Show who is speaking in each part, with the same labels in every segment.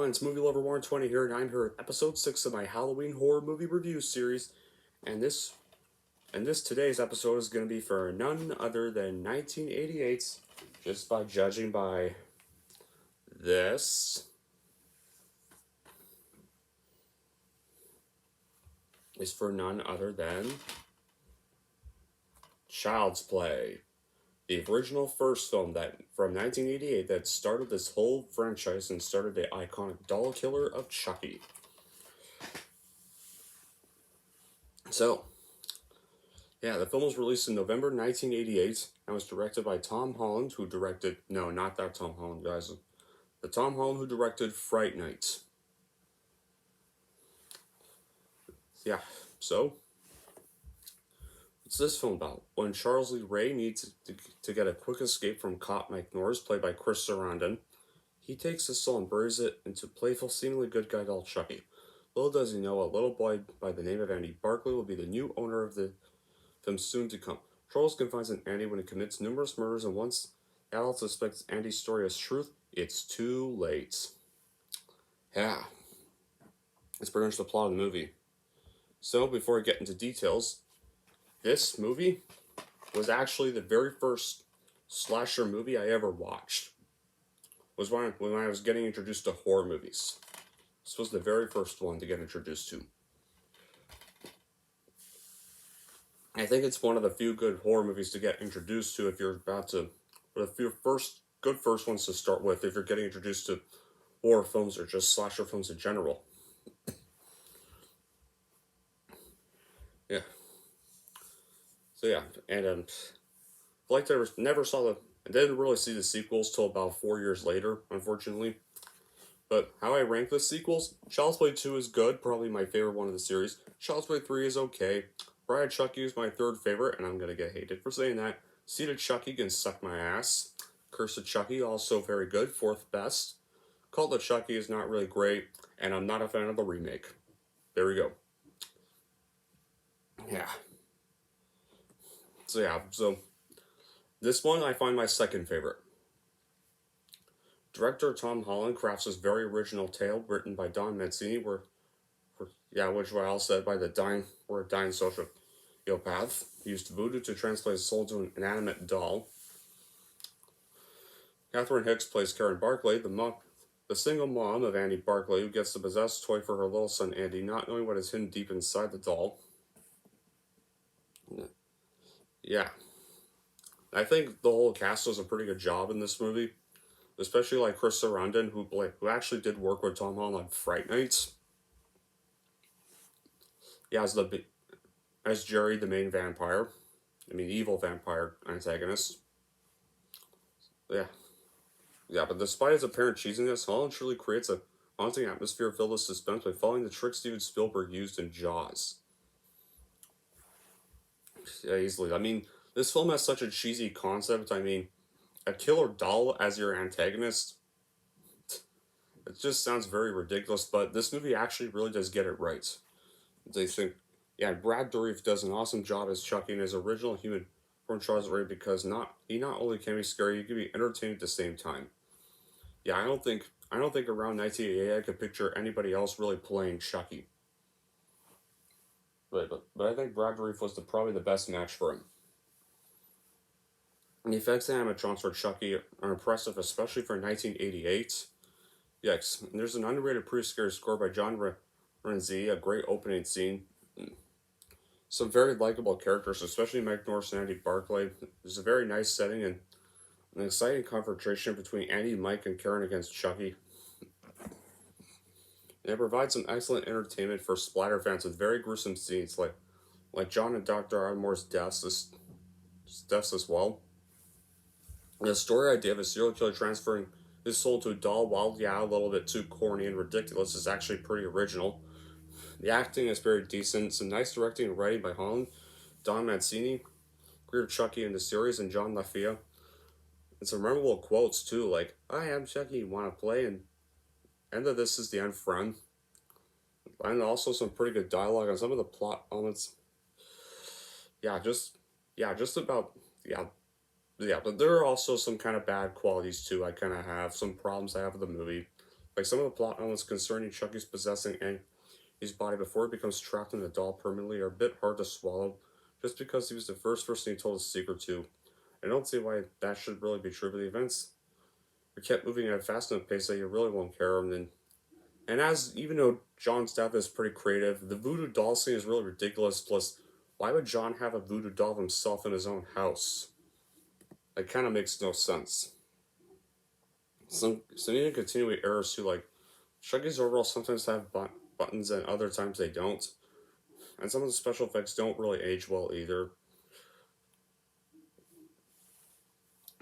Speaker 1: it's Movie Lover 120 here, and I'm here at episode 6 of my Halloween horror movie review series. And this today's episode is going to be for none other than 1988's, just by judging by this, is for none other than Child's Play. The original first film that from 1988 that started this whole franchise and started the iconic doll killer of Chucky. So, yeah, the film was released in November 1988 and was directed by Tom Holland, who directed... No, not that Tom Holland, guys. The Tom Holland who directed Fright Night. Yeah, so... what's this film about? When Charles Lee Ray needs to get a quick escape from cop Mike Norris, played by Chris Sarandon, he takes his soul and buries it into playful, seemingly good guy doll Chucky. Little does he know, a little boy by the name of Andy Barclay will be the new owner of the film soon to come. Charles confides in Andy when he commits numerous murders, and once the adult suspects Andy's story is truth, it's too late. Yeah. That's pretty much the plot of the movie. So, before I get into details, this movie was actually the very first slasher movie I ever watched. It was when I was getting introduced to horror movies. This was the very first one to get introduced to. I think it's one of the few good horror movies to get introduced to if you're about to... But a few good first ones to start with if you're getting introduced to horror films or just slasher films in general. Yeah. So yeah, and like I never saw I didn't really see the sequels till about 4 years later, unfortunately. But how I rank the sequels, Child's Play 2 is good, probably my favorite one of the series. Child's Play 3 is okay. Bride of Chucky is my third favorite, and I'm gonna get hated for saying that. Seed of Chucky can suck my ass. Curse of Chucky, also very good, fourth best. Cult of Chucky is not really great, and I'm not a fan of the remake. There we go. Yeah. So this one I find my second favorite. Director Tom Holland crafts this very original tale written by Don Mancini, which I all said by a dying sociopath. He used voodoo to translate his soul to an inanimate doll. Catherine Hicks plays Karen Barclay, the single mom of Andy Barclay, who gets the possessed toy for her little son Andy, not knowing what is hidden deep inside the doll. Yeah. I think the whole cast does a pretty good job in this movie. Especially like Chris Sarandon, who actually did work with Tom Holland on Fright Nights. Yeah, as Jerry, the main vampire. Evil vampire antagonist. Yeah. Yeah, but despite its apparent cheesiness, Holland truly creates a haunting atmosphere filled with suspense by following the trick Steven Spielberg used in Jaws. Yeah, easily. This film has such a cheesy concept. A killer doll as your antagonist. It just sounds very ridiculous, but this movie actually really does get it right. They think, yeah, Brad Dourif does an awesome job as Chucky and his original human from Charles Ray because he not only can be scary, he can be entertaining at the same time. Yeah, I don't think around 1988 I could picture anybody else really playing Chucky. But I think Brad Dourif was probably the best match for him. And the effects and animatronics for Chucky are impressive, especially for 1988. Yes, and there's an underrated pre-scary score by John Renzi, a great opening scene. Some very likable characters, especially Mike Norris and Andy Barclay. There's a very nice setting and an exciting confrontation between Andy, Mike, and Karen against Chucky. And it provides some excellent entertainment for splatter fans with very gruesome scenes, like John and Dr. Ardmore's deaths as well. And the story idea of a serial killer transferring his soul to a doll, while a little bit too corny and ridiculous, is actually pretty original. The acting is very decent, some nice directing and writing by Holland, Don Mancini, creator of Chucky in the series, and John LaFia. And some memorable quotes too, like, "I am Chucky, wanna play?" and "End of this is the end, friend." And also some pretty good dialogue on some of the plot elements. But there are also some kind of bad qualities too. I kind of have some problems I have with the movie. Like some of the plot elements concerning Chucky's possessing his body before he becomes trapped in the doll permanently are a bit hard to swallow, just because he was the first person he told his secret to. I don't see why that should really be true, but the events are kept moving at a fast enough pace that you really won't care. And as, even though John's death is pretty creative, the voodoo doll scene is really ridiculous. Plus, why would John have a voodoo doll of himself in his own house? It kind of makes no sense. So need to continue with errors too, like Chucky's overall sometimes have buttons and other times they don't. And some of the special effects don't really age well either.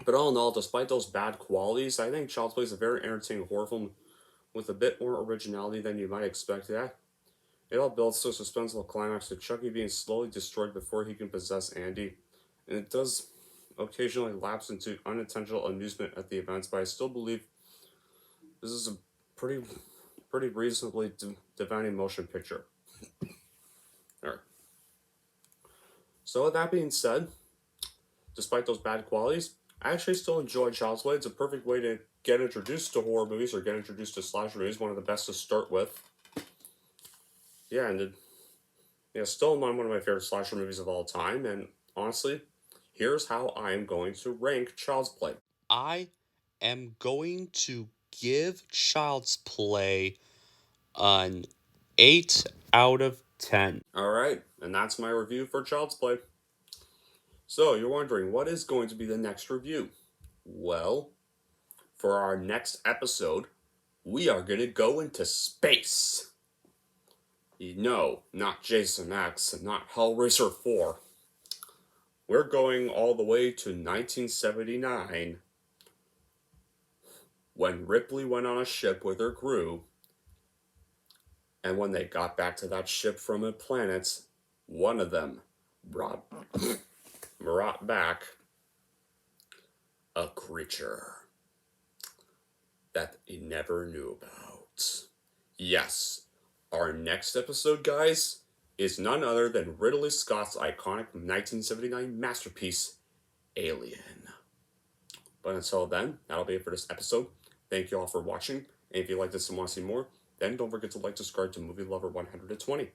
Speaker 1: But all in all, despite those bad qualities, I think Child's Play is a very entertaining horror film with a bit more originality than you might expect. It all builds to a suspenseful climax to Chucky being slowly destroyed before he can possess Andy. And it does occasionally lapse into unintentional amusement at the events, but I still believe this is a pretty reasonably divine motion picture. Alright. So with that being said, despite those bad qualities, I actually still enjoy Child's Play. It's a perfect way to get introduced to horror movies or get introduced to slasher movies. One of the best to start with. Yeah, and still one of my favorite slasher movies of all time. And honestly, here's how I am going to rank Child's Play.
Speaker 2: I am going to give Child's Play an 8 out of 10.
Speaker 1: Alright, and that's my review for Child's Play. So, you're wondering, what is going to be the next review? Well, for our next episode, we are going to go into space. No, not Jason X, and not Hellraiser 4. We're going all the way to 1979, when Ripley went on a ship with her crew, and when they got back to that ship from a planet, one of them brought back a creature that he never knew about. Yes, our next episode, guys, is none other than Ridley Scott's iconic 1979 masterpiece, Alien. But until then, that'll be it for this episode. Thank you all for watching, and if you like this and want to see more, then don't forget to like, subscribe to Movie Lover 120.